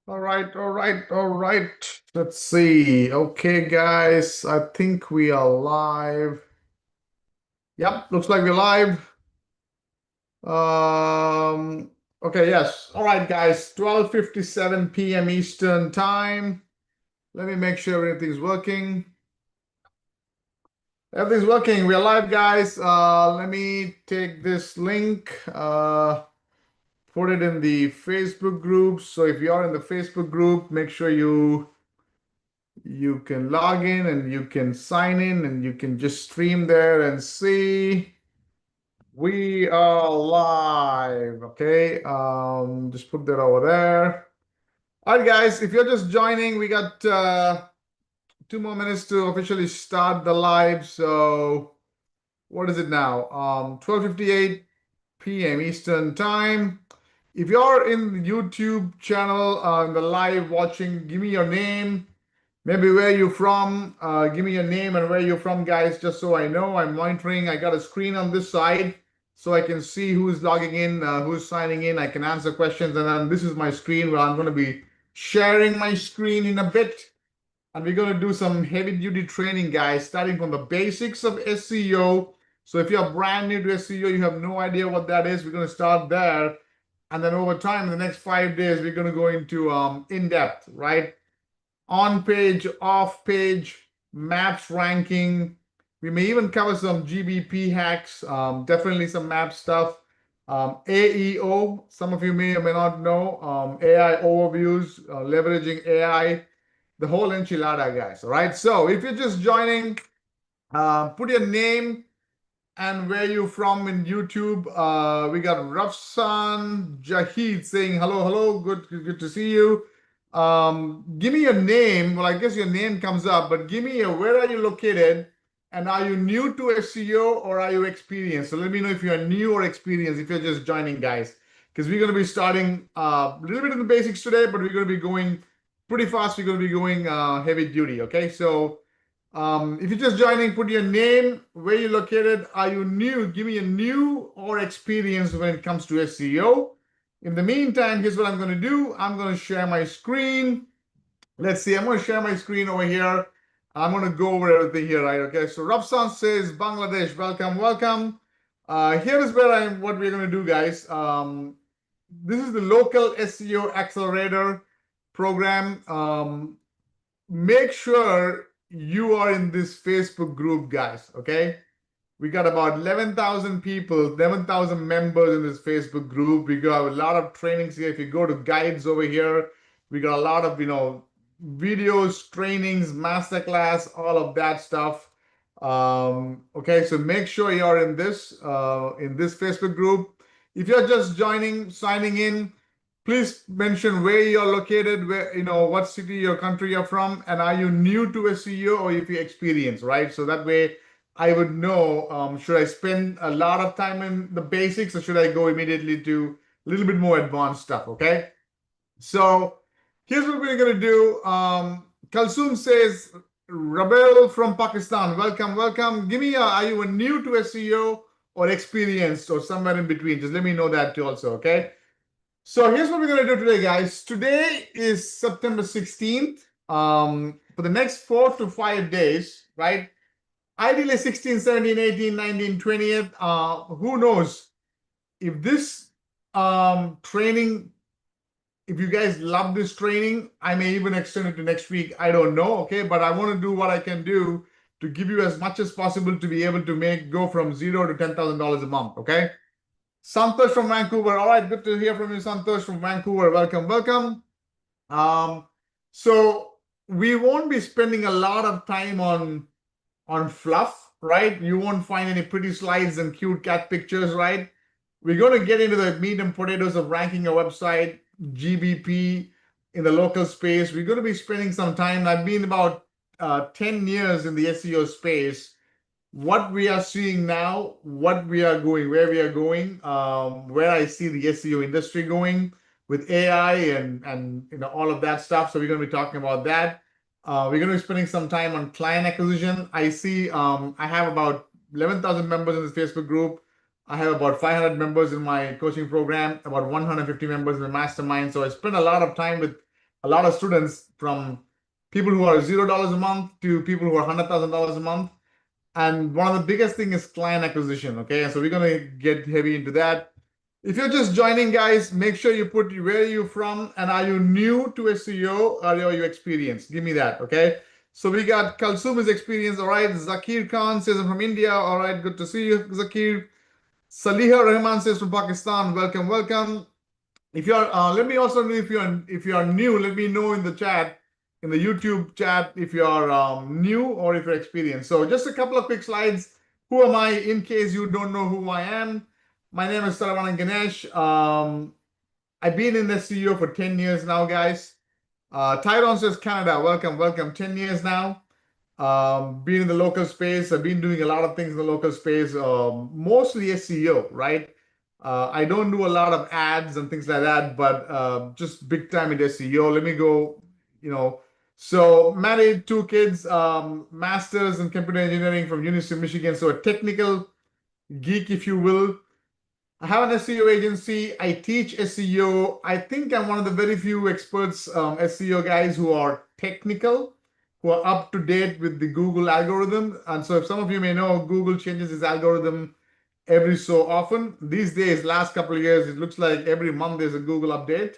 All right. Let's see. Okay, guys, I think we are live. Yep, looks like we're live. Um, okay, yes. All right, guys, 12:57 p.m. Eastern Time. Let me make sure everything's working. Everything's working. We're live, guys. Let me take this link, put it in the Facebook group. So if you are in the Facebook group, make sure you can log in and you can sign in and you can just stream there and see we are live. Okay, just put that over there. All right, guys, if you're just joining, we got 2 more minutes to officially start the live. So what is it now? 12:58 p.m. Eastern time. If you're in the YouTube channel, in the live watching, give me your name, maybe where you from. Give me your name and where you're from, guys, just so I know. I'm monitoring. I got a screen on this side so I can see who's logging in, who's signing in. I can answer questions. And then this is my screen where I'm going to be sharing my screen in a bit. And we're going to do some heavy duty training, guys, starting from the basics of SEO. So if you're brand new to SEO, you have no idea what that is, we're going to start there. And then over time, in the next 5 days, we're going to go into in-depth, right? On page, off page, maps ranking. We may even cover some GBP hacks, definitely some map stuff. AEO, some of you may or may not know, AI overviews, leveraging AI, the whole enchilada, guys. All right. So if you're just joining, put your name and where you from in YouTube. We got Rafsan Jahid saying hello, hello, good to see you. Give me your name. Well, I guess your name comes up, but give me where are you located, and are you new to SEO or are you experienced? So let me know if you're new or experienced. If you're just joining, guys, because we're going to be starting a little bit of the basics today, but we're going to be going pretty fast. We're going to be going heavy duty. Okay, so. If you're just joining, put your name, where you're located, are you new? Give me a new or experience when it comes to SEO. In the meantime, here's what I'm going to do. I'm going to share my screen. Let's see, I'm going to share my screen over here. I'm going to go over everything here, right? Okay, so Rabsan says, Bangladesh, welcome, welcome. Here is what we're going to do, guys. This is the local SEO accelerator program. Make sure you are in this Facebook group, guys. Okay. We got about 11,000 people, 11,000 members in this Facebook group. We got a lot of trainings here. If you go to guides over here, we got a lot of, videos, trainings, masterclass, all of that stuff. Okay, so make sure you're in this Facebook group. If you're just joining, signing in, please mention where you're located, where, what city or country you're from, and are you new to SEO or if you experience, right? So that way I would know, should I spend a lot of time in the basics or should I go immediately to a little bit more advanced stuff, okay? So here's what we're going to do. Kalsoom says, Rabel from Pakistan, welcome, welcome. Give me are you a new to SEO or experienced or somewhere in between? Just let me know that too also, okay? So here's what we're going to do today, guys. Today is September 16th. For the next 4 to 5 days, right? Ideally 16, 17, 18, 19, 20th. Who knows? If this training, if you guys love this training, I may even extend it to next week. I don't know, okay? But I want to do what I can do to give you as much as possible to be able to go from zero to $10,000 a month, okay? Santosh from Vancouver. All right, good to hear from you, Santosh from Vancouver. Welcome, welcome. Um, so we won't be spending a lot of time on fluff, right? You won't find any pretty slides and cute cat pictures, right? We're going to get into the meat and potatoes of ranking a website, GBP in the local space. We're going to be spending some time. I've been about 10 years in the SEO space. What we are seeing now, what we are going, where we are going, where I see the SEO industry going with AI and all of that stuff. So we're going to be talking about that. We're going to be spending some time on client acquisition. I see I have about 11,000 members in this Facebook group. I have about 500 members in my coaching program, about 150 members in the mastermind. So I spend a lot of time with a lot of students, from people who are $0 a month to people who are $100,000 a month. And one of the biggest thing is client acquisition. Okay, and so we're gonna get heavy into that. If you're just joining, guys, make sure you put where are you from and are you new to SEO or are you experienced? Give me that. Okay. So we got Kalsum experienced. All right. Zakir Khan says I'm from India. All right. Good to see you, Zakir. Saliha Rahman says from Pakistan. Welcome, welcome. If you're, let me also know if you are new. Let me know in the chat, in the YouTube chat, if you are new or if you're experienced. So just a couple of quick slides. Who am I? In case you don't know who I am, my name is Saravanan Ganesh. I've been in the CEO for 10 years now, guys. Tyrone says Canada. Welcome, welcome. 10 years now. Being in the local space, I've been doing a lot of things in the local space, mostly SEO, right? I don't do a lot of ads and things like that, but just big time in SEO. Let me go, you know. So married, two kids, masters in computer engineering from University of Michigan. So a technical geek, if you will. I have an SEO agency. I teach SEO. I think I'm one of the very few experts, SEO guys who are technical, who are up to date with the Google algorithm. And so if some of you may know, Google changes its algorithm every so often. These days, last couple of years, it looks like every month there's a Google update.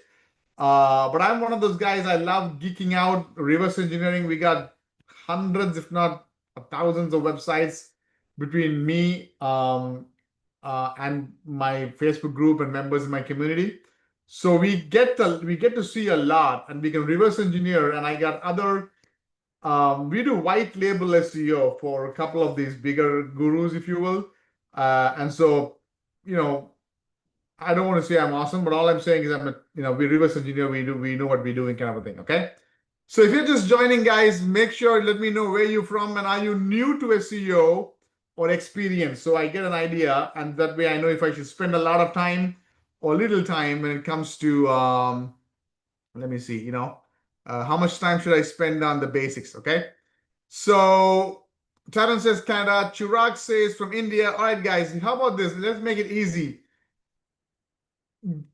But I'm one of those guys. I love geeking out, reverse engineering. We got hundreds, if not thousands of websites between me and my Facebook group and members in my community. So we get to see a lot, and we can reverse engineer. And I got other we do white label SEO for a couple of these bigger gurus, if you will. And so, you know, I don't want to say I'm awesome, but all I'm saying is we reverse engineer, we know what we're doing, kind of a thing. Okay. So if you're just joining, guys, make sure let me know where you're from and are you new to SEO or experienced, so I get an idea, and that way I know if I should spend a lot of time or little time when it comes to let me see, how much time should I spend on the basics? Okay. So Taran says Canada, Chirag says from India. All right, guys, how about this? Let's make it easy.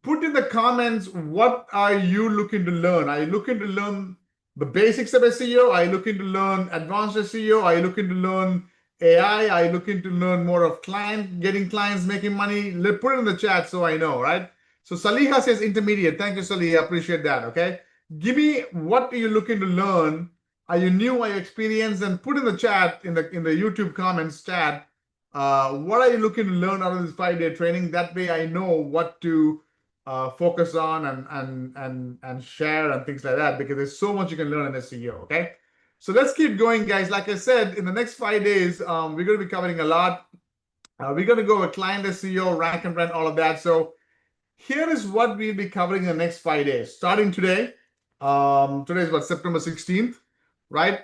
Put in the comments, what are you looking to learn? Are you looking to learn the basics of SEO? Are you looking to learn advanced SEO? Are you looking to learn AI? Are you looking to learn more of getting clients, making money? Put it in the chat so I know, right? So Saliha says intermediate. Thank you, Saliha. Appreciate that. Okay. Give me, what are you looking to learn? Are you new? Are you experienced? And put in the chat, in the YouTube comments chat, what are you looking to learn out of this 5-day training? That way I know what to focus on and share and things like that, because there's so much you can learn in SEO. Okay. So let's keep going, guys. Like I said, in the next 5 days, we're going to be covering a lot. We're going to go with client SEO, rank and rent, all of that. So here is what we'll be covering in the next 5 days, starting today. Today is what, September 16th, right?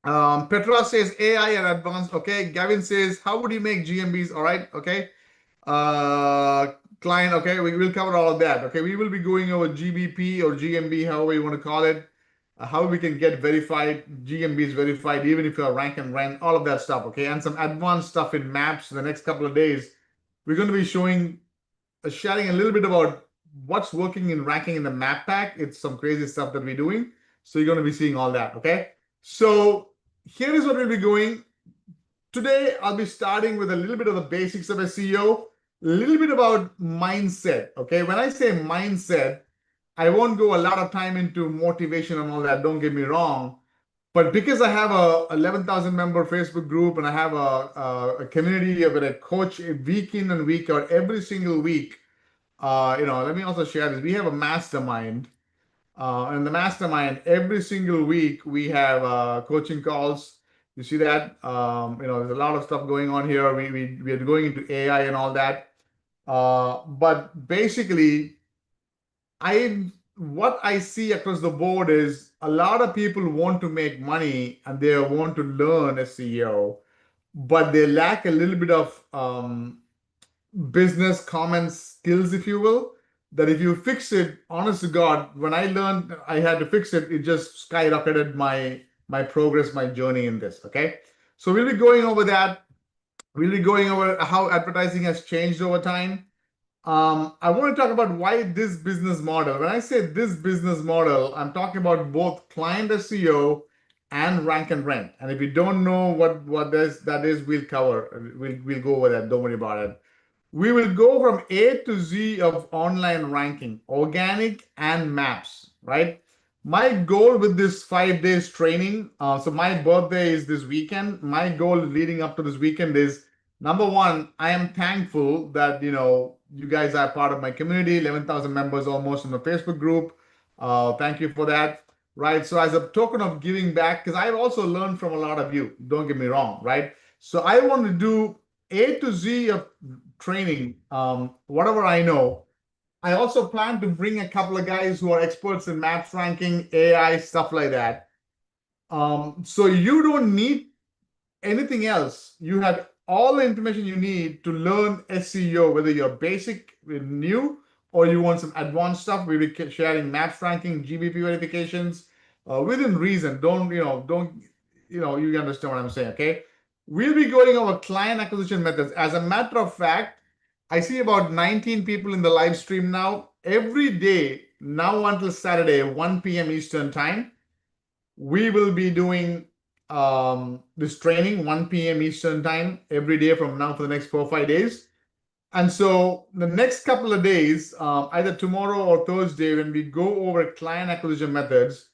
Petra says AI and advanced. Okay. Gavin says, how would you make GMBs? All right. Okay. Client. Okay. We will cover all of that. Okay. We will be going over GBP or GMB, however you want to call it, how we can get verified, GMBs verified, even if you're rank and rent, all of that stuff. Okay. And some advanced stuff in maps. The next couple of days, we're going to be sharing a little bit about what's working in ranking in the map pack. It's some crazy stuff that we're doing. So you're going to be seeing all that. Okay. So here is what we'll be going. Today, I'll be starting with a little bit of the basics of SEO, a little bit about mindset. Okay. When I say mindset, I won't go a lot of time into motivation and all that. Don't get me wrong. But because I have a 11,000 member Facebook group and I have a community where I coach week in and week out, every single week, let me also share this. We have a mastermind. And the mastermind, every single week, we have coaching calls. You see that? There's a lot of stuff going on here. We are going into AI and all that. But basically, what I see across the board is a lot of people want to make money and they want to learn SEO, but they lack a little bit of business common skills, if you will, that if you fix it, honest to God, when I learned I had to fix it, it just skyrocketed my progress, my journey in this. Okay. So we'll be going over that. We'll be going over how advertising has changed over time. I want to talk about why this business model. When I say this business model, I'm talking about both client SEO and rank and rent. And if you don't know what that is, we'll cover. We'll go over that. Don't worry about it. We will go from A to Z of online ranking, organic and maps, right? My goal with this 5 days training, so my birthday is this weekend. My goal leading up to this weekend is number one, I am thankful that you guys are part of my community, 11,000 members almost in the Facebook group. Thank you for that, right? So as a token of giving back, because I've also learned from a lot of you. Don't get me wrong, right? So I want to do A to Z of training, whatever I know. I also plan to bring a couple of guys who are experts in maps ranking, AI, stuff like that. So you don't need anything else. You have all the information you need to learn SEO, whether you're basic, new, or you want some advanced stuff. We'll be sharing maps ranking, GBP verifications, within reason. You understand what I'm saying, okay? We'll be going over client acquisition methods. As a matter of fact, I see about 19 people in the live stream now. Every day, now until Saturday, 1 p.m. Eastern time, we will be doing this training 1 p.m. Eastern time every day from now for the next 4 or 5 days. And so the next couple of days, either tomorrow or Thursday, when we go over client acquisition methods,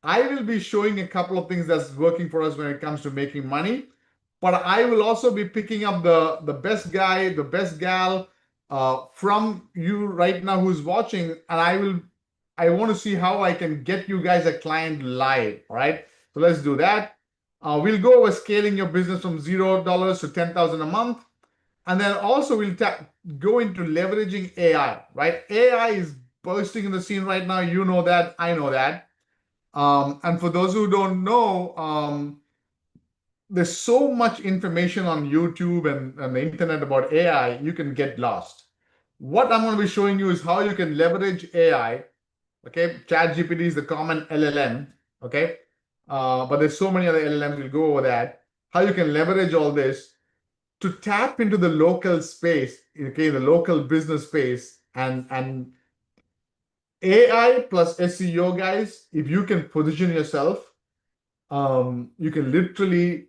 I will be showing a couple of things that's working for us when it comes to making money. But I will also be picking up the best guy, the best gal from you right now who's watching, and I want to see how I can get you guys a client live. All right, so let's do that. We'll go over scaling your business from $0 to 10,000 a month, and then also we'll go into leveraging AI. Right, AI is bursting in the scene right now. You know that, I know that. And for those who don't know, there's so much information on YouTube and the internet about AI, you can get lost. What I'm going to be showing you is how you can leverage AI. Okay, ChatGPT is the common LLM. Okay, but there's so many other LLMs. We'll go over that. How you can leverage all this to tap into the local space. Okay, the local business space, and AI plus SEO guys. If you can position yourself, you can literally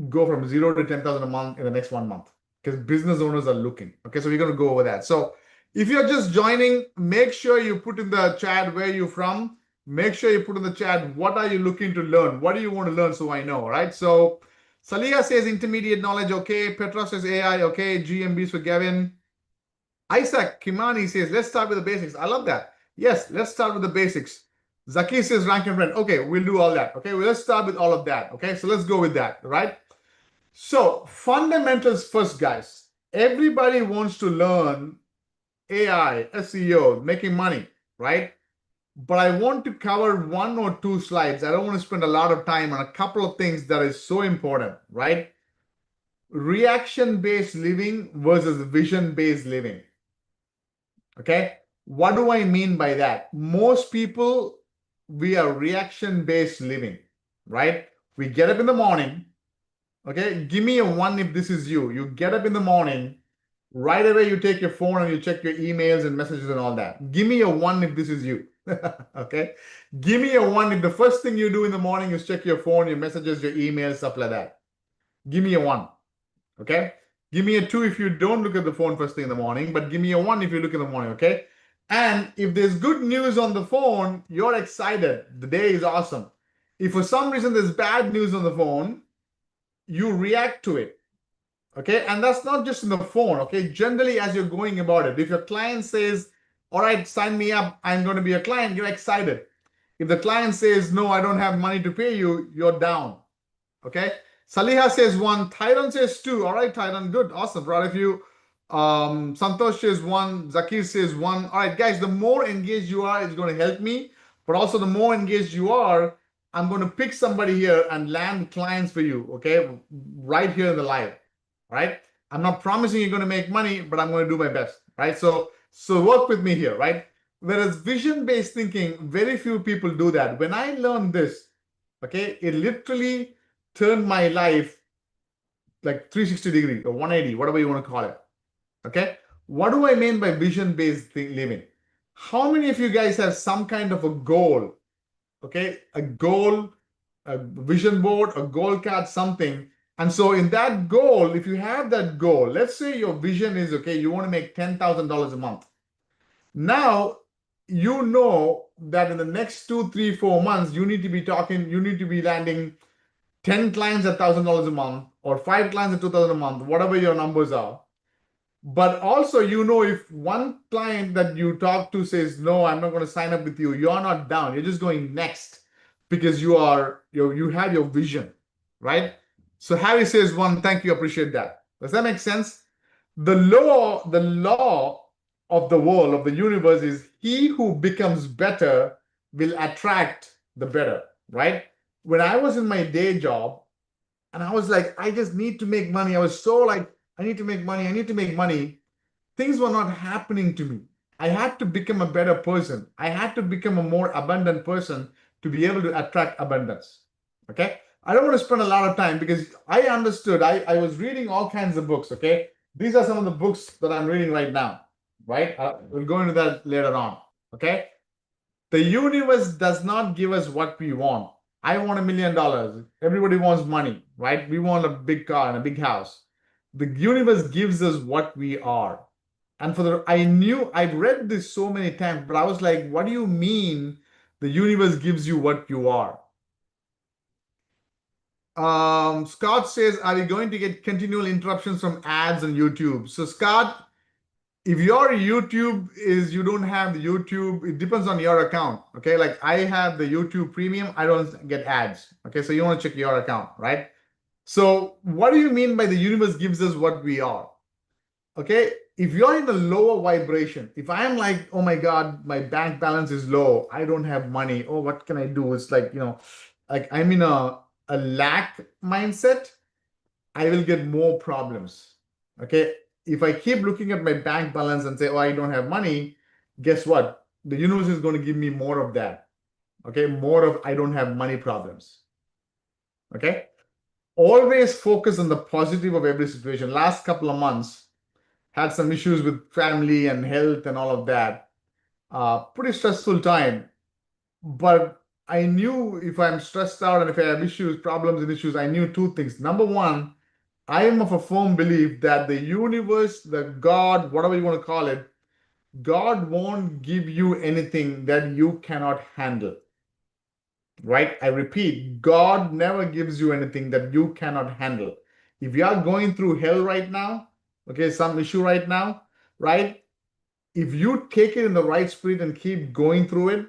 go from 0 to 10,000 a month in the next 1 month because business owners are looking. Okay, so we're going to go over that. So if you're just joining, make sure you put in the chat where you're from. Make sure you put in the chat what are you looking to learn? What do you want to learn so I know, right? So Saliha says intermediate knowledge, okay. Petra says AI, okay. GMBs for Gavin. Isaac Kimani says, let's start with the basics. I love that. Yes, let's start with the basics. Zaki says rank and rent. Okay, we'll do all that. Okay, well, let's start with all of that. Okay, so let's go with that, right? So fundamentals first, guys. Everybody wants to learn AI, SEO, making money, right? But I want to cover 1 or 2 slides. I don't want to spend a lot of time on a couple of things that is so important, right? Reaction-based living versus vision-based living. Okay, what do I mean by that? Most people, we are reaction-based living, right? We get up in the morning. Okay, give me a 1 if this is you. You get up in the morning, right away you take your phone and you check your emails and messages and all that. Give me a 1 if this is you. Okay, give me a 1 if the first thing you do in the morning is check your phone, your messages, your emails, stuff like that. Give me a 1. Okay, give me a 2 if you don't look at the phone first thing in the morning, but give me a 1 if you look in the morning. Okay, and if there's good news on the phone, you're excited. The day is awesome. If for some reason there's bad news on the phone, you react to it. Okay, and that's not just in the phone. Okay, generally as you're going about it, if your client says, all right, sign me up, I'm going to be a client, you're excited. If the client says, no, I don't have money to pay you, you're down. Okay, Saliha says 1, Tyron says 2. All right, Tyron, good, awesome, proud of you. Santosh says 1, Zakir says 1. All right, guys, the more engaged you are, it's going to help me, but also the more engaged you are, I'm going to pick somebody here and land clients for you. Okay, right here in the live. Right, I'm not promising you're going to make money, but I'm going to do my best. Right, so work with me here. Right, whereas vision-based thinking, very few people do that. When I learned this, okay, it literally turned my life like 360 degree or 180, whatever you want to call it. Okay, What do I mean by vision-based living? How many of you guys have some kind of a goal? Okay, a goal, a vision board, a goal card, something. And so in that goal, if you have that goal, let's say your vision is, okay, you want to make $10,000 a month. Now, you know that in the next 2, 3, 4 months, you need to be landing 10 clients at $1,000 a month or 5 clients at 2,000 a month, whatever your numbers are. But also, if one client that you talk to says, no, I'm not going to sign up with you, you're not down. You're just going next because you have your vision, right? So Harry says one, thank you, appreciate that. Does that make sense? The law of the world, of the universe is he who becomes better will attract the better, right? When I was in my day job, and I was like, I just need to make money. I was so like, I need to make money. I need to make money. Things were not happening to me. I had to become a better person. I had to become a more abundant person to be able to attract abundance. Okay. I don't want to spend a lot of time because I understood. I was reading all kinds of books. Okay. These are some of the books that I'm reading right now. Right. We'll go into that later on. Okay. The universe does not give us what we want. I want $1 million. Everybody wants money, right? We want a big car and a big house. The universe gives us what we are. And I've read this so many times, but I was like, what do you mean the universe gives you what you are? Scott says, are you going to get continual interruptions from ads on YouTube? So Scott, if your YouTube is you don't have the YouTube, it depends on your account. Okay, like I have the YouTube Premium, I don't get ads. Okay, so you want to check your account, right? So what do you mean by the universe gives us what we are? Okay, if you're in a lower vibration, if I'm like, oh my God, my bank balance is low, I don't have money. Oh, what can I do? It's like, like I'm in a lack mindset, I will get more problems. Okay. If I keep looking at my bank balance and say, oh, I don't have money, guess what? The universe is going to give me more of that. Okay. More of I don't have money problems. Okay. Always focus on the positive of every situation. Last couple of months, had some issues with family and health and all of that. Pretty stressful time. But I knew if I'm stressed out and if I have issues, problems and issues, I knew two things. Number one, I am of a firm belief that the universe, the God, whatever you want to call it, God won't give you anything that you cannot handle. Right? I repeat, God never gives you anything that you cannot handle. If you are going through hell right now, okay, some issue right now, right? If you take it in the right spirit and keep going through it,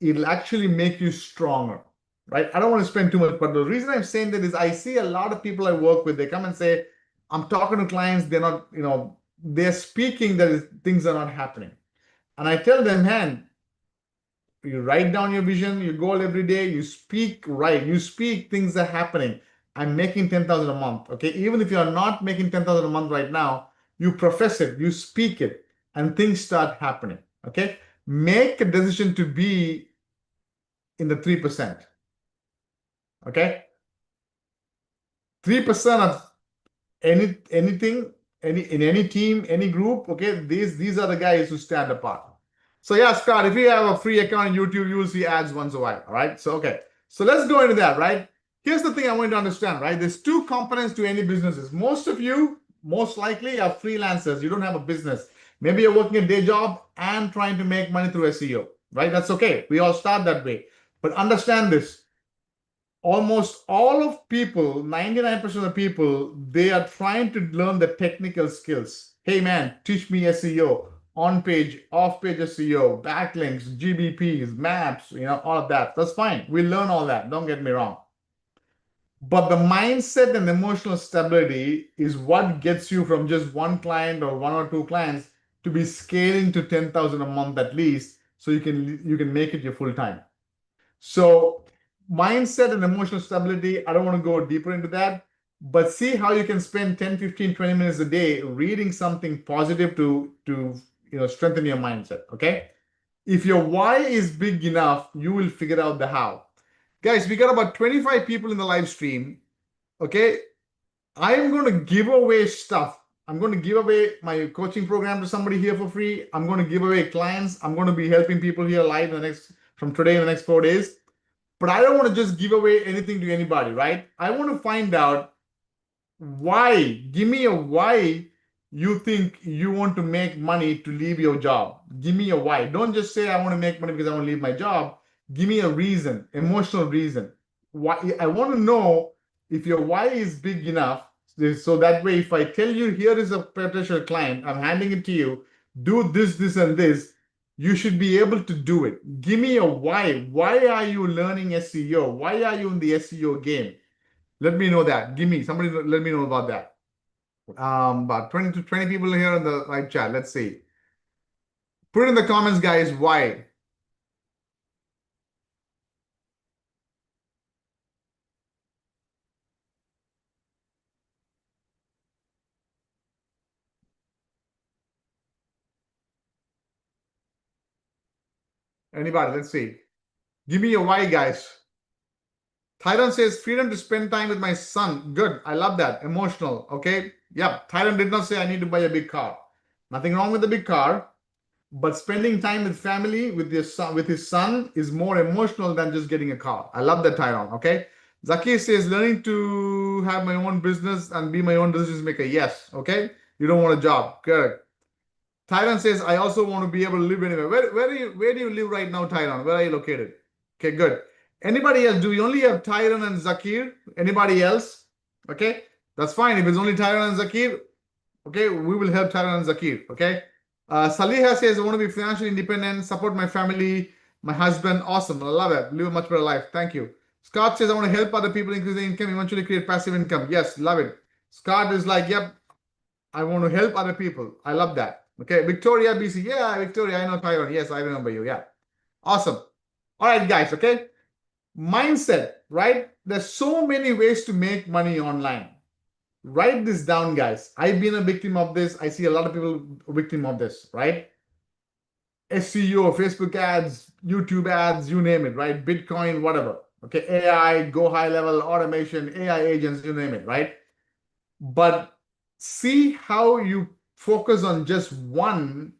it'll actually make you stronger, right? I don't want to spend too much, but the reason I'm saying that is I see a lot of people I work with, they come and say, I'm talking to clients, they're not, they're speaking that things are not happening. And I tell them, man, you write down your vision, your goal every day, you speak right, you speak things are happening. I'm making 10,000 a month, okay? Even if you're not making 10,000 a month right now, you profess it, you speak it, and things start happening, okay? Make a decision to be in the 3%. Okay, 3% of anything, in any team, any group. Okay, these are the guys who stand apart. So yeah, Scott, if you have a free account on YouTube, you will see ads once in a while. All right. So okay, so let's go into that. Right. Here's the thing I want you to understand. Right, there's two components to any businesses. Most of you, most likely, are freelancers. You don't have a business. Maybe you're working a day job and trying to make money through SEO. Right. That's okay. We all start that way. But understand this, almost all of people, 99% of people, they are trying to learn the technical skills. Hey man, teach me SEO, on page, off page SEO, backlinks, GBPs, maps, all of that. That's fine. We learn all that. Don't get me wrong. But the mindset and emotional stability is what gets you from just one client or one or two clients to be scaling to 10,000 a month at least, so you can make it your full time. So mindset and emotional stability, I don't want to go deeper into that, but see how you can spend 10, 15, 20 minutes a day reading something positive to strengthen your mindset. Okay. If your why is big enough, you will figure out the how. Guys, we got about 25 people in the live stream. Okay. I am going to give away stuff. I'm going to give away my coaching program to somebody here for free. I'm going to give away clients. I'm going to be helping people here live from today in the next 4 days. But I don't want to just give away anything to anybody, right? I want to find out why. Give me a why you think you want to make money to leave your job. Give me a why. Don't just say I want to make money because I want to leave my job. Give me a reason, emotional reason. Why I want to know if your why is big enough. So that way, if I tell you here is a potential client, I'm handing it to you, do this, this, and this, you should be able to do it. Give me a why. Why are you learning SEO? Why are you in the SEO game? Let me know that. Somebody let me know about that. About 20 to 20 people here in the live chat. Let's see. Put in the comments, guys, why. Anybody, let's see. Give me a why, guys. Tyron says, freedom to spend time with my son. Good. I love that. Emotional. Okay. Yeah. Tyron did not say I need to buy a big car. Nothing wrong with the big car. But spending time with family, with his son is more emotional than just getting a car. I love that, Tyron. Okay. Zaki says, learning to have my own business and be my own decision maker. Yes. Okay. You don't want a job. Correct. Tyron says, I also want to be able to live anywhere. Where do you live right now, Tyron? Where are you located? Okay, good. Anybody else? Do we only have Tyron and Zakir? Anybody else? Okay, that's fine. If it's only Tyron and Zakir, okay, we will help Tyron and Zakir. Okay. Saliha says, I want to be financially independent, support my family, my husband. Awesome. I love it. Live a much better life. Thank you. Scott says, I want to help other people increase their income, eventually create passive income. Yes, love it. Scott is like, yep, I want to help other people. I love that. Okay, Victoria BC. Yeah, Victoria, I know Tyron. Yes, I remember you. Yeah. Awesome. All right, guys. Okay. Mindset, right? There's so many ways to make money online. Write this down, guys. I've been a victim of this. I see a lot of people victim of this, right? SEO, Facebook ads, YouTube ads, you name it, right? Bitcoin, whatever. Okay, AI, go high level, automation, AI agents, you name it, right? But see how you focus on just one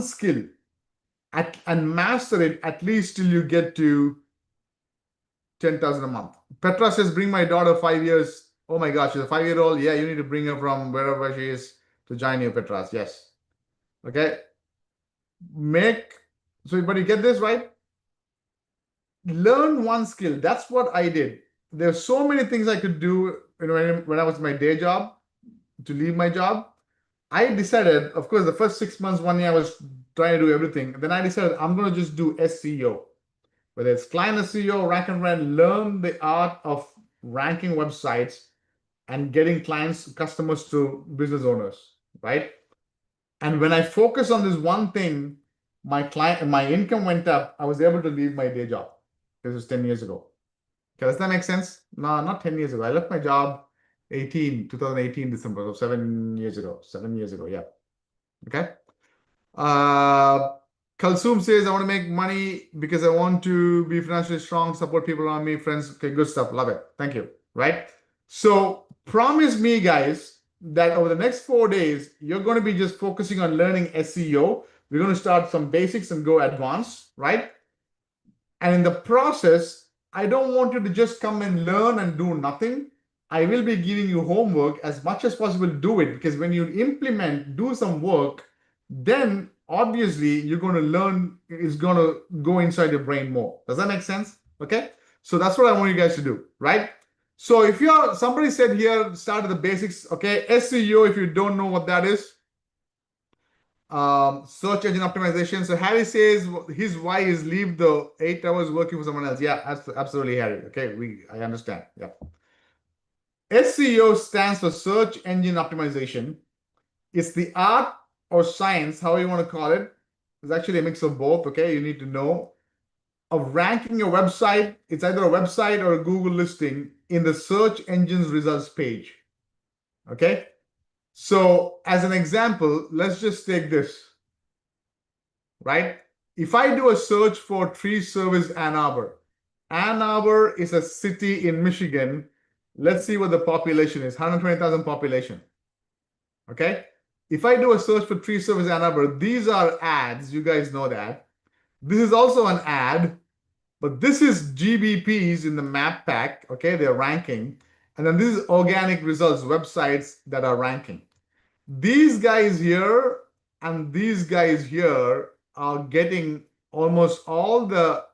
skill and master it at least till you get to 10,000 a month. Petra says, bring my daughter 5 years. Oh my gosh, she's a 5-year-old. Yeah, you need to bring her from wherever she is to join you, Petras. Yes. Okay. But you get this, right? Learn one skill. That's what I did. There's so many things I could do when I was my day job to leave my job. I decided, of course, the first 6 months, 1 year, I was trying to do everything. Then I decided I'm going to just do SEO. Whether it's client SEO, rank and run, learn the art of ranking websites and getting clients, customers to business owners, right? And when I focus on this one thing, my income went up. I was able to leave my day job. This was 10 years ago. Okay, does that make sense? No, not 10 years ago. I left my job 2018 December, so 7 years ago. 7 years ago, yeah. Okay. Kalsum says, I want to make money because I want to be financially strong, support people around me, friends. Okay, good stuff. Love it. Thank you. Right? So promise me, guys, that over the next 4 days, you're going to be just focusing on learning SEO. We're going to start some basics and go advanced, right? And in the process, I don't want you to just come and learn and do nothing. I will be giving you homework as much as possible. Do it, because when you implement, do some work, then obviously you're going to learn, it's going to go inside your brain more. Does that make sense? Okay. So that's what I want you guys to do, right? So if you're, somebody said here, start at the basics. Okay. SEO, if you don't know what that is, search engine optimization. So Harry says his why is leave the 8 hours working for someone else. Yeah, absolutely, Harry. Okay, I understand. Yeah. SEO stands for search engine optimization. It's the art or science, however you want to call it. It's actually a mix of both. Okay, you need to know of ranking your website. It's either a website or a Google listing in the search engine's results page. Okay. So as an example, let's just take this, right? If I do a search for tree service Ann Arbor, Ann Arbor is a city in Michigan. Let's see what the population is, 120,000 population. Okay. If I do a search for tree service Ann Arbor, these are ads. You guys know that. This is also an ad, but this is GBPs in the map pack. Okay. They're ranking. And then this is organic results, websites that are ranking. These guys here and these guys here are getting almost all the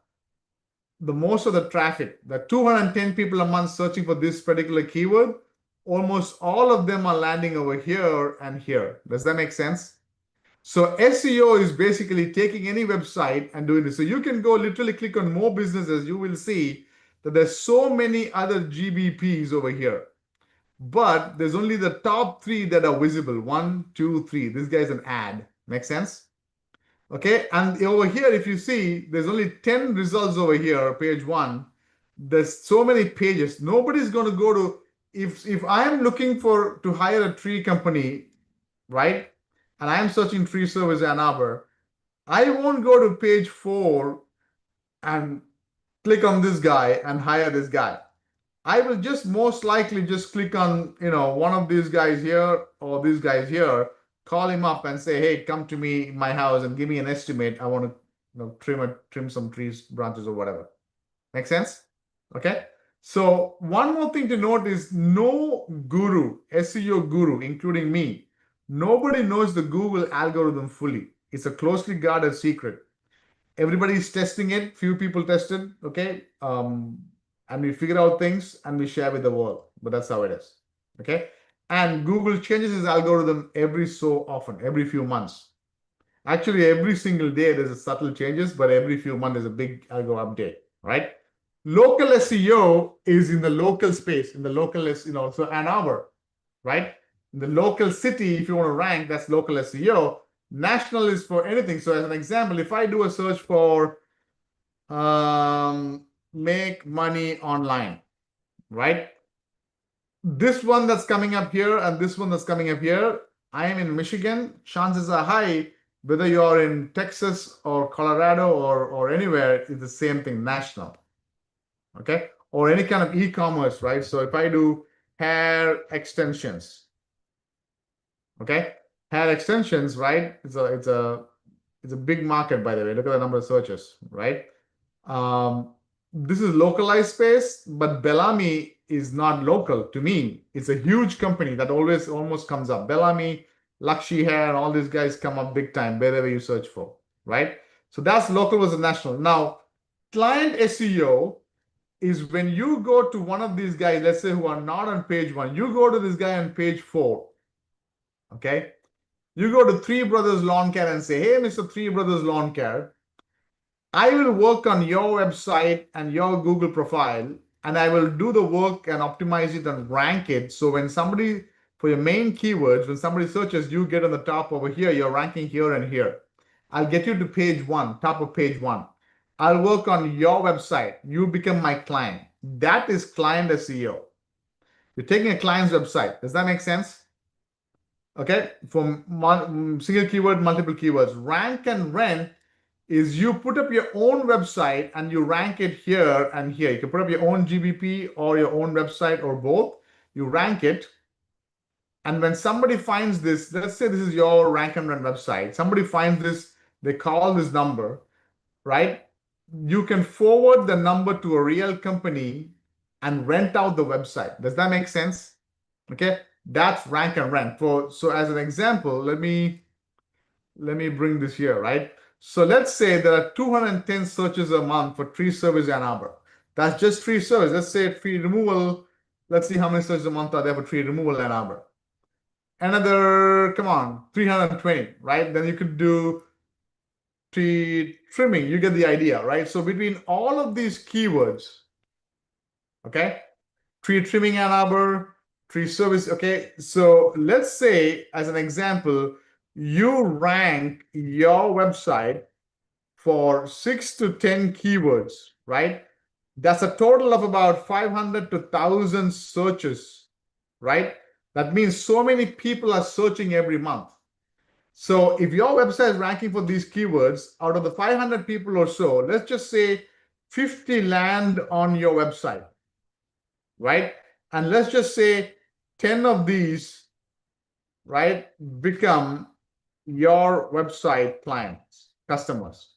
most of the traffic. The 210 people a month searching for this particular keyword, almost all of them are landing over here and here. Does that make sense? So SEO is basically taking any website and doing this. So you can go literally click on more businesses. You will see that there's so many other GBPs over here. But there's only the top three that are visible. One, two, three. This guy's an ad. Make sense? Okay, and over here, if you see, there's only 10 results over here, page one. There's so many pages. Nobody's going to go to, if I'm looking for to hire a tree company, right? And I'm searching tree service Ann Arbor, I won't go to page 4 and click on this guy and hire this guy. I will just most likely just click on, one of these guys here or these guys here, call him up and say, hey, come to me, my house, and give me an estimate. I want to trim some trees, branches, or whatever. Make sense? Okay. So one more thing to note is no guru, SEO guru, including me, nobody knows the Google algorithm fully. It's a closely guarded secret. Everybody's testing it. Few people tested. Okay. And we figure out things and we share with the world. But that's how it is. Okay. And Google changes its algorithm every so often, every few months. Actually, every single day there's a subtle changes, but every few months there's a big algo update, right? Local SEO is in the local space, in the local, so Ann Arbor, right? In the local city, if you want to rank, that's local SEO. National is for anything. So as an example, if I do a search for make money online, right? This one that's coming up here and this one that's coming up here, I am in Michigan. Chances are high, whether you're in Texas or Colorado or anywhere, it's the same thing, national. Okay? Or any kind of e-commerce, right? So if I do hair extensions, okay? Hair extensions, right? It's a big market, by the way. Look at the number of searches, right? This is localized space, but Bellamy is not local to me. It's a huge company that always almost comes up. Bellamy, Lakshmi Hair, all these guys come up big time wherever you search for, right? So that's local versus national. Now, client SEO is when you go to one of these guys, let's say who are not on page 1, you go to this guy on page 4, okay? You go to Three Brothers Lawn Care and say, hey, Mr. Three Brothers Lawn Care, I will work on your website and your Google profile, and I will do the work and optimize it and rank it. So when somebody, for your main keywords, when somebody searches, you get on the top over here, you're ranking here and here. I'll get you to page 1, top of page 1. I'll work on your website. You become my client. That is client SEO. You're taking a client's website. Does that make sense? Okay, from single keyword, multiple keywords. Rank and rent is you put up your own website and you rank it here and here. You can put up your own GBP or your own website or both. You rank it. And when somebody finds this, let's say this is your rank and rent website. Somebody finds this, they call this number, right? You can forward the number to a real company and rent out the website. Does that make sense? Okay, that's rank and rent. So as an example, let me bring this here, right? So let's say there are 210 searches a month for tree service Ann Arbor. That's just tree service. Let's say tree removal. Let's see how many searches a month are there for tree removal Ann Arbor. Another, come on, 320, right? Then you could do tree trimming. You get the idea, right? So between all of these keywords, okay, tree trimming Ann Arbor, tree service, okay. So let's say, as an example, you rank your website for 6 to 10 keywords, right? That's a total of about 500 to 1,000 searches, right? That means so many people are searching every month. So if your website is ranking for these keywords, out of the 500 people or so, let's just say 50 land on your website, right? And let's just say 10 of these right, become your website clients, customers.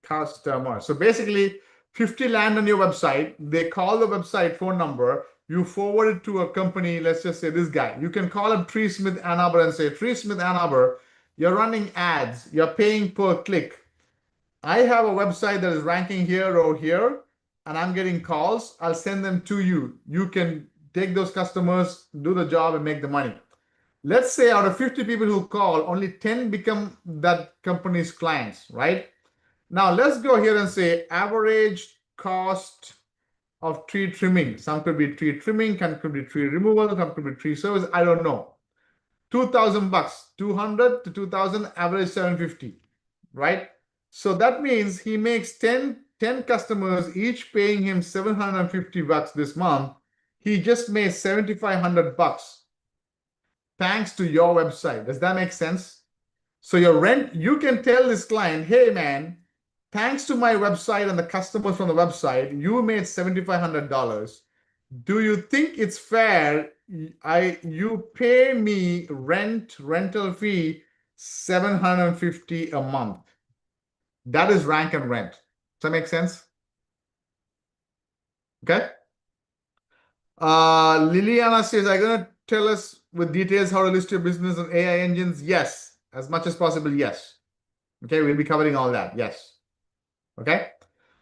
So basically, 50 land on your website, they call the website phone number, you forward it to a company, let's just say this guy. You can call him Tree Smith Ann Arbor and say, Tree Smith Ann Arbor, you're running ads, you're paying per click. I have a website that is ranking here or here, and I'm getting calls. I'll send them to you. You can take those customers, do the job, and make the money. Let's say out of 50 people who call, only 10 become that company's clients, right? Now let's go here and say average cost of tree trimming. Some could be tree trimming, some could be tree removal, some could be tree service. I don't know. 2,000 bucks, 200 to 2,000, average 750, right? So that means he makes 10 customers, each paying him 750 bucks this month. He just made 7,500 bucks thanks to your website. Does that make sense? So your rent, you can tell this client, hey man, thanks to my website and the customers from the website, you made $7,500. Do you think it's fair? You pay me rental fee 750 a month. That is rank and rent. Does that make sense? Okay. Liliana says, are you gonna tell us with details how to list your business on AI engines? Yes, as much as possible. Yes. Okay, we'll be covering all that. Yes. Okay.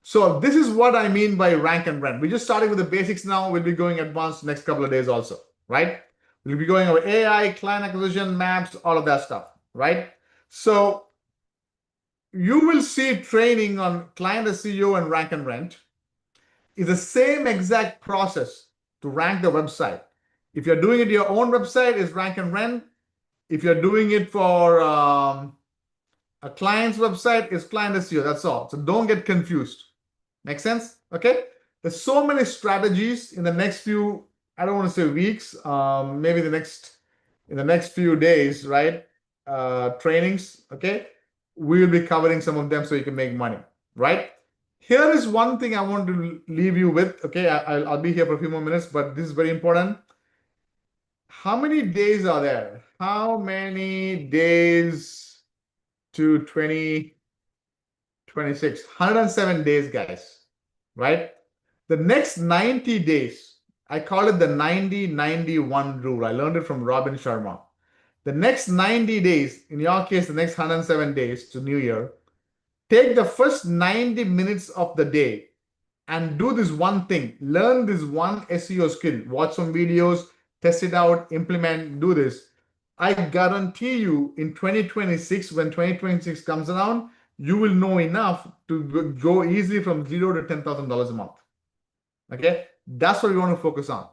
So this is what I mean by rank and rent. We're just starting with the basics now. We'll be going advanced next couple of days also, right? We'll be going over AI, client acquisition, maps, all of that stuff, right? So you will see training on client SEO and rank and rent is the same exact process to rank the website. If you're doing it your own website, is rank and rent. If you're doing it for a client's website, is client SEO. That's all. So don't get confused. Make sense? Okay. There's so many strategies in the next few, I don't want to say weeks, maybe in the next few days, right? Trainings. Okay. We will be covering some of them so you can make money, right? Here is one thing I want to leave you with. Okay. I'll be here for a few more minutes, but this is very important. How many days are there? How many days to 2026? 107 days, guys, right? The next 90 days, I call it the 90-91 rule. I learned it from Robin Sharma. The next 90 days, in your case, the next 107 days to New Year, take the first 90 minutes of the day and do this one thing. Learn this one SEO skill. Watch some videos, test it out, implement, do this. I guarantee you in 2026, when 2026 comes around, you will know enough to go easily from $0 to $10,000 a month. Okay, that's what we want to focus on.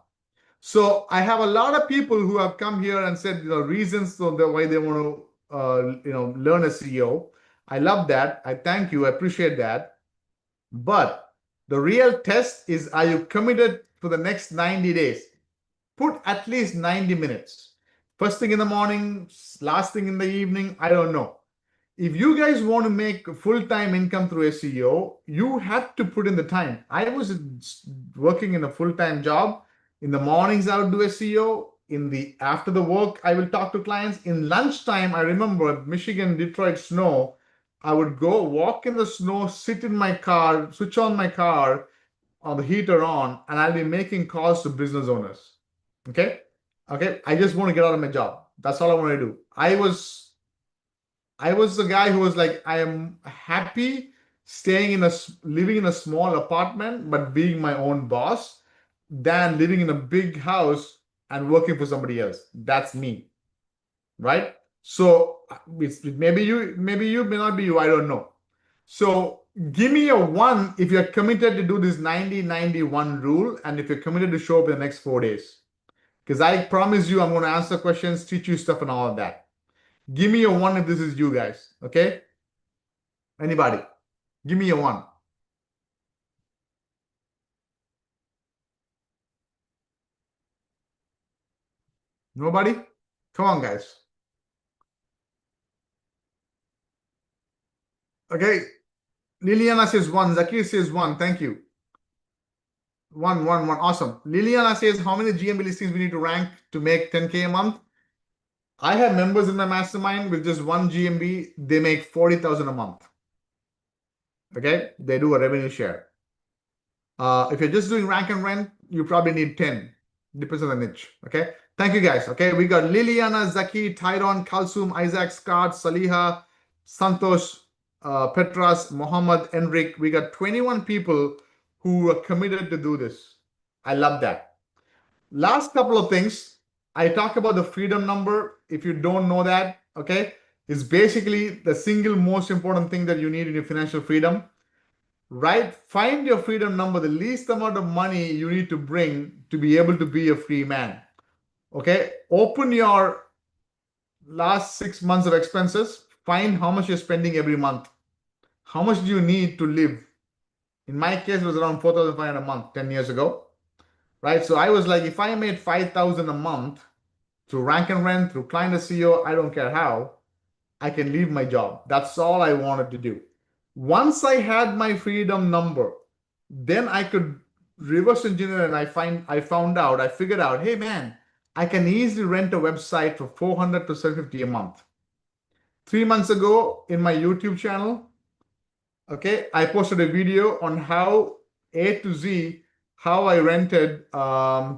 So I have a lot of people who have come here and said, reasons for why they want to, learn SEO. I love that. I thank you. I appreciate that. But the real test is, are you committed for the next 90 days? Put at least 90 minutes. First thing in the morning, last thing in the evening, I don't know. If you guys want to make full-time income through SEO, you have to put in the time. I was working in a full-time job. In the mornings, I would do SEO. After the work, I will talk to clients. In lunchtime, I remember Michigan, Detroit snow. I would go walk in the snow, sit in my car, switch on my car, on the heater on, and I'll be making calls to business owners. Okay? Okay. I just want to get out of my job. That's all I want to do. I was the guy who was like, I am happy living in a small apartment, but being my own boss than living in a big house and working for somebody else. That's me, right? So maybe you, may not be you, I don't know. So give me a one if you're committed to do this 90-91 rule, and if you're committed to show up in the next 4 days. Because I promise you, I'm going to answer questions, teach you stuff and all of that. Give me a one if this is you guys. Okay? Anybody? Give me a one. Nobody? Come on, guys. Okay. Liliana says one. Zakir says one. Thank you. One. Awesome. Liliana says, how many GMB listings we need to rank to make 10K a month? I have members in my mastermind with just one GMB. They make 40,000 a month. Okay. They do a revenue share. If you're just doing rank and rent, you probably need 10. Depends on the niche. Okay. Thank you guys. Okay. We got Liliana, Zaki, Tyron, Kalsum, Isaac, Scott, Saliha, Santosh, Petras, Mohammed, Enric. We got 21 people who are committed to do this. I love that. Last couple of things. I talk about the freedom number. If you don't know that, okay, it's basically the single most important thing that you need in your financial freedom. Right? Find your freedom number, the least amount of money you need to bring to be able to be a free man. Okay? Open your last 6 months of expenses. Find how much you're spending every month. How much do you need to live? In my case, it was around 4,500 a month 10 years ago. Right? So I was like, if I made 5,000 a month through rank and rent, through client SEO, I don't care how, I can leave my job. That's all I wanted to do. Once I had my freedom number, then I could reverse engineer and I figured out, hey man, I can easily rent a website for 400 to 750 a month. 3 months ago in my YouTube channel, okay, I posted a video on how A to Z, how I rented a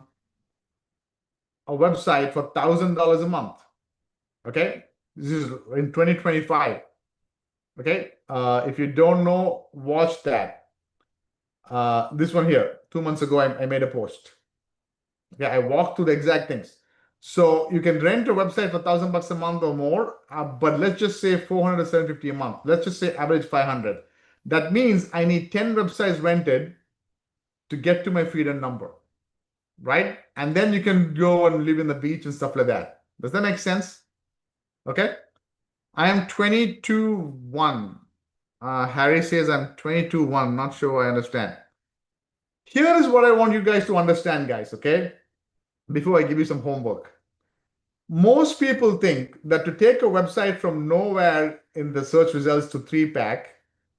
website for $1,000 a month. Okay, this is in 2025. Okay, if you don't know, watch that. This one here, 2 months ago, I made a post. Okay, I walked through the exact things. So you can rent a website for $1,000 a month or more, but let's just say 400 to 750 a month. Let's just say average 500. That means I need 10 websites rented to get to my freedom number, right? And then you can go and live in the beach and stuff like that. Does that make sense? Okay. I am 22-1. Harry says I'm 22-1. Not sure I understand. Here is what I want you guys to understand, guys, okay? Before I give you some homework. Most people think that to take a website from nowhere in the search results to 3-pack,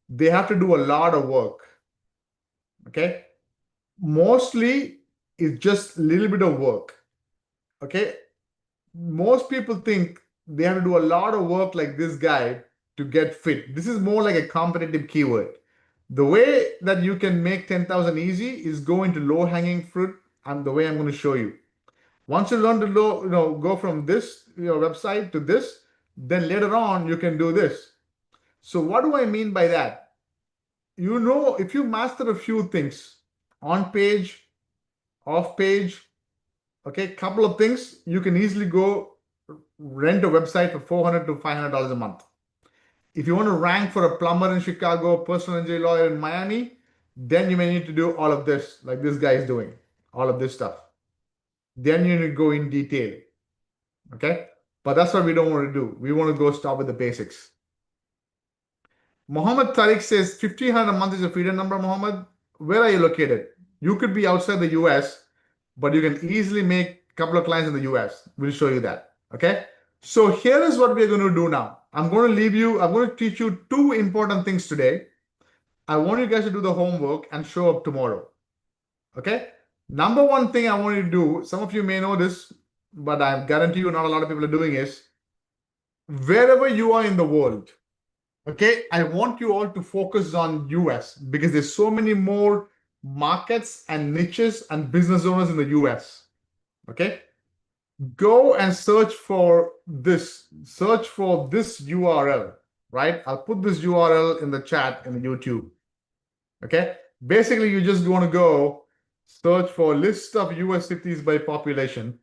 they have to do a lot of work. Okay? Mostly it's just a little bit of work. Okay? Most people think they have to do a lot of work like this guy to get fit. This is more like a competitive keyword. The way that you can make 10,000 easy is go into low hanging fruit, and the way I'm going to show you. Once you learn to go from this website to this, then later on you can do this. So what do I mean by that? If you master a few things, on page, off page, okay, couple of things, you can easily go rent a website for $400 to $500 a month. If you want to rank for a plumber in Chicago, personal injury lawyer in Miami, then you may need to do all of this, like this guy is doing, all of this stuff. Then you need to go in detail. Okay? But that's what we don't want to do. We want to go start with the basics. Mohammed Tariq says 1,500 a month is a freedom number, Mohammed. Where are you located? You could be outside the US, but you can easily make a couple of clients in the US. We'll show you that. Okay? So here is what we're going to do now. I'm going to teach you two important things today. I want you guys to do the homework and show up tomorrow. Okay? Number one thing I want you to do, some of you may know this, but I guarantee you not a lot of people are doing is, wherever you are in the world, okay, I want you all to focus on US because there's so many more markets and niches and business owners in the US. Okay? Go and search for this URL, right? I'll put this URL in the chat in the YouTube. Okay? Basically, you just want to go search for list of US cities by population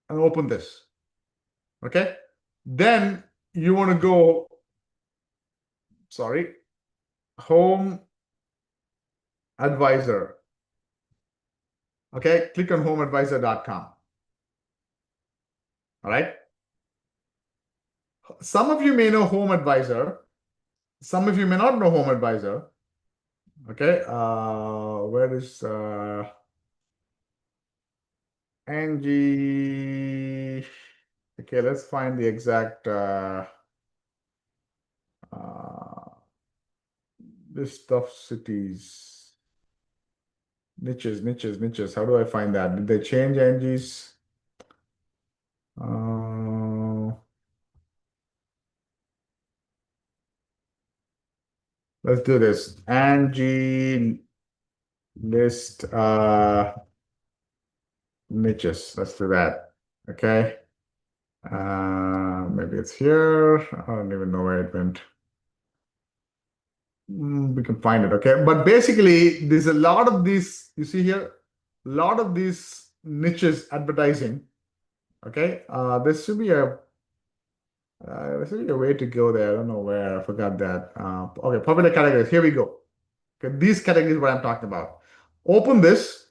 and open this. Okay? Then you want to go, Home Advisor. Okay? Click on homeadvisor.com. All right? Some of you may know Home Advisor. Some of you may not know Home Advisor. Okay? Where is Angie? Okay, let's find the exact list of cities. Niches. How do I find that? Did they change Angie's? Let's do this. Angie list niches. Let's do that. Okay. Maybe it's here. I don't even know where it went. We can find it. Okay. But basically, there's a lot of these, you see here, a lot of these niches advertising. Okay. There should be a way to go there. I don't know where. I forgot that. Okay. Popular categories. Here we go. Okay. These categories, what I'm talking about. Open this,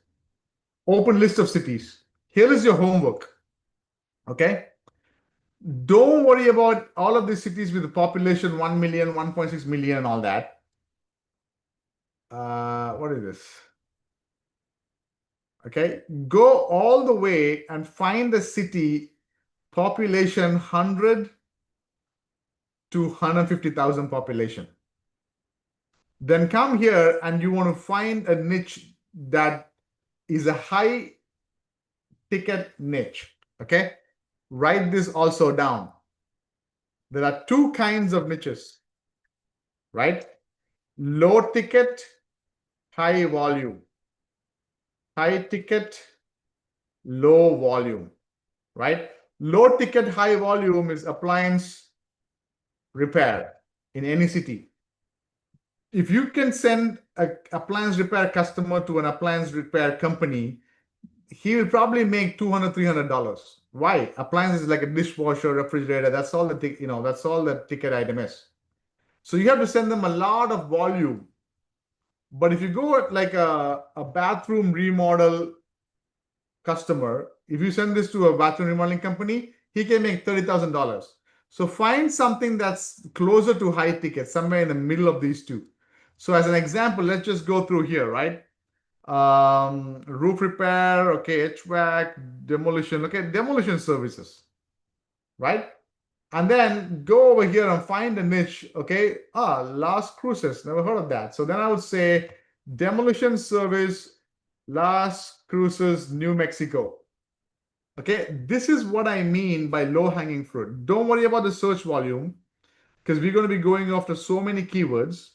open list of cities. Here is your homework. Okay. Don't worry about all of these cities with a population 1 million, 1.6 million, and all that. What is this? Okay, go all the way and find the city population 100 to 150,000 population. Then come here and you want to find a niche that is a high ticket niche. Okay, write this also down. There are two kinds of niches, right? Low ticket, high volume. High ticket, low volume, right? Low ticket, high volume is appliance repair in any city. If you can send an appliance repair customer to an appliance repair company, he will probably make $200, $300. Why? Appliance is like a dishwasher, refrigerator. That's all that's all the ticket item is. So you have to send them a lot of volume. But if you go at like a bathroom remodel customer, if you send this to a bathroom remodeling company, he can make $30,000. So find something that's closer to high ticket, somewhere in the middle of these two. So as an example, let's just go through here, right? Roof repair, okay, HVAC, demolition, okay, demolition services, right? And then go over here and find a niche, okay? Las Cruces, never heard of that. So then I would say demolition service, Las Cruces, New Mexico. Okay, this is what I mean by low-hanging fruit. Don't worry about the search volume because we're going to be going after so many keywords.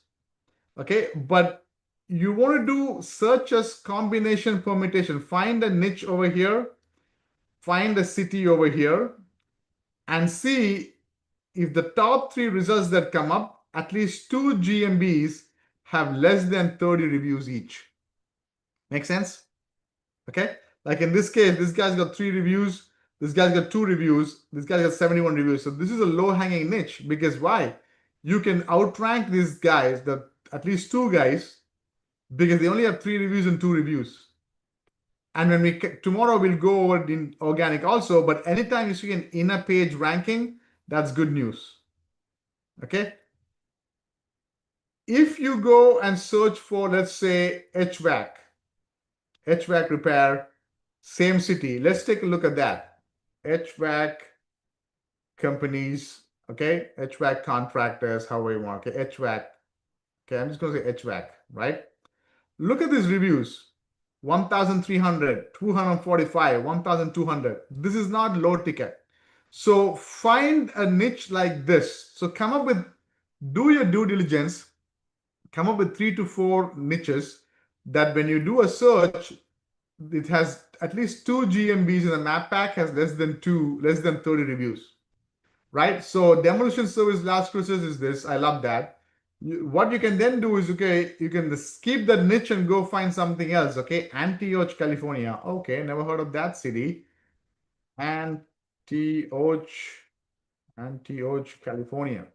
Okay, but you want to do search as combination permutation. Find a niche over here, find a city over here, and see if the top three results that come up, at least two GMBs have less than 30 reviews each. Make sense? Okay, like in this case, this guy's got 3 reviews, this guy's got 2 reviews, this guy's got 71 reviews. So this is a low-hanging niche because why? You can outrank these guys, at least 2 guys, because they only have 3 reviews and 2 reviews. And when tomorrow we'll go over in organic also, but anytime you see an inner page ranking, that's good news. Okay. If you go and search for, let's say, HVAC repair, same city. Let's take a look at that. HVAC companies, okay? HVAC contractors, however you want, okay? HVAC. Okay, I'm just going to say HVAC, right? Look at these reviews. 1,300, 245, 1,200. This is not low ticket. So find a niche like this. So do your due diligence, come up with 3 to 4 niches that when you do a search, it has at least 2 GMBs in the map pack, has less than 30 reviews, right? So demolition service Las Cruces is this. I love that. What you can then do is, okay, you can skip that niche and go find something else, okay? Antioch, California. Okay, never heard of that city. Antioch, California.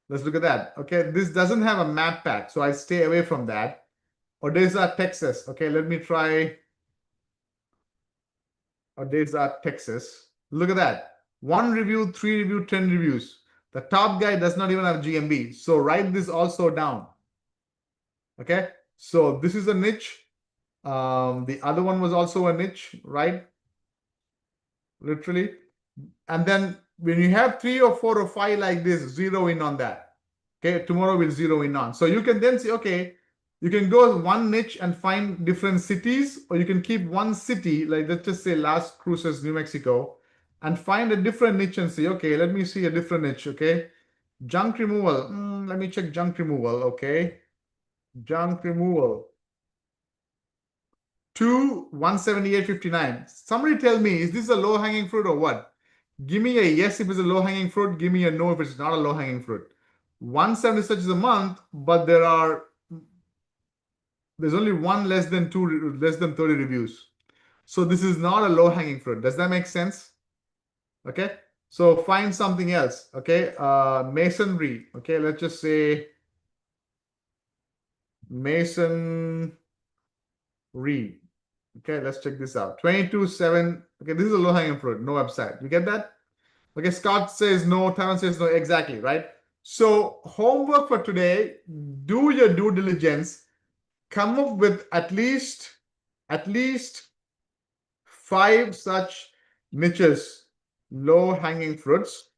Let's look at that. Okay, this doesn't have a map pack, so I stay away from that. Odessa, Texas. Okay, let me try Odessa, Texas. Look at that. 1 review, 3 review, 10 reviews. The top guy does not even have GMB. So write this also down. Okay, so this is a niche. The other one was also a niche, right? Literally. And then when you have 3 or 4 or 5 like this, zero in on that. Okay, tomorrow we'll zero in on. So you can then say, okay, You can go one niche and find different cities, or you can keep one city, like let's just say Las Cruces, New Mexico, and find a different niche and say, okay, let me see a different niche, okay? Junk removal. Let me check junk removal, okay? Junk removal. 178.59. Somebody tell me, is this a low hanging fruit or what? Give me a yes if it's a low hanging fruit. Give me a no if it's not a low hanging fruit. 170 searches a month, but there's only one less than 30 reviews. So this is not a low hanging fruit. Does that make sense? Okay. So find something else. Okay. Masonry. Okay. Let's just say masonry. Okay. Let's check this out. 22.7. Okay. This is a low hanging fruit. No website. You get that? Okay. Scott says no. Tyrone says no. Exactly. Right. So homework for today, do your due diligence, come up with at least 5 such niches, low hanging fruits.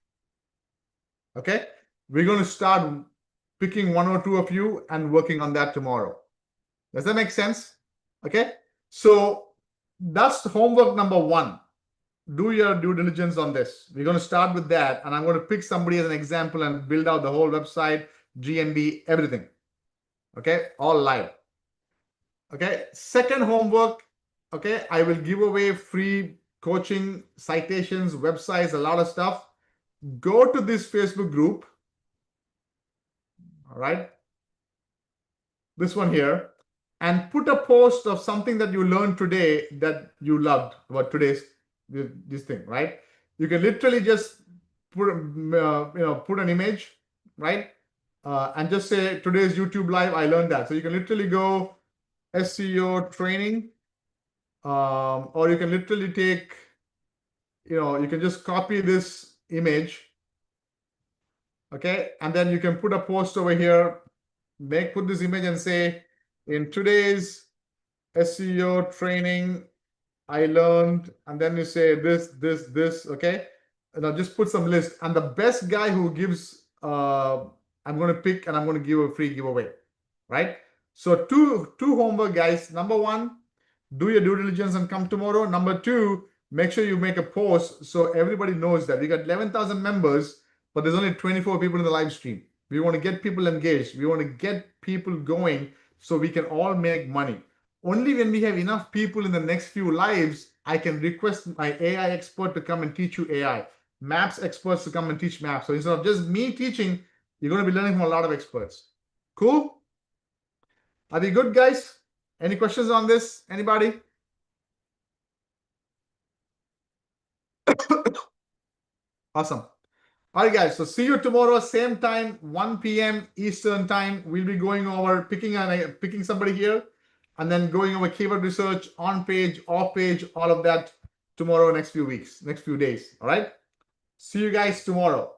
Okay, we're going to start picking 1 or 2 of you and working on that tomorrow. Does that make sense? Okay, so that's homework number 1. Do your due diligence on this. We're going to start with that, and I'm going to pick somebody as an example and build out the whole website, GNB, everything. Okay, all live. Okay, second homework. Okay, I will give away free coaching, citations, websites, a lot of stuff. Go to this Facebook group. All right, this one here, and put a post of something that you learned today that you loved about today's this thing. Right, you can literally just put put an image, right, and just say today's YouTube live I learned that. So you can literally go SEO training, or you can literally take, you can just copy this image, okay, and then you can put a post over here, put this image and say, in today's SEO training I learned, and then you say this, okay, and I'll just put some list, and the best guy who gives, I'm going to pick, and I'm going to give a free giveaway, right? So two homework, guys. Number 1, do your due diligence and come tomorrow. Number 2, make sure you make a post so everybody knows that we got 11,000 members, but there's only 24 people in the live stream. We want to get people engaged. We want to get people going so we can all make money. Only when we have enough people in the next few lives, I can request my AI expert to come and teach you AI, maps experts to come and teach maps. So instead of just me teaching, you're going to be learning from a lot of experts. Cool? Are we good, guys? Any questions on this? Anybody? Awesome. All right, guys. So see you tomorrow, same time, 1 p.m. Eastern time. We'll be going over picking somebody here, and then going over keyword research, on page, off page, all of that tomorrow, next few weeks, next few days. All right. See you guys tomorrow.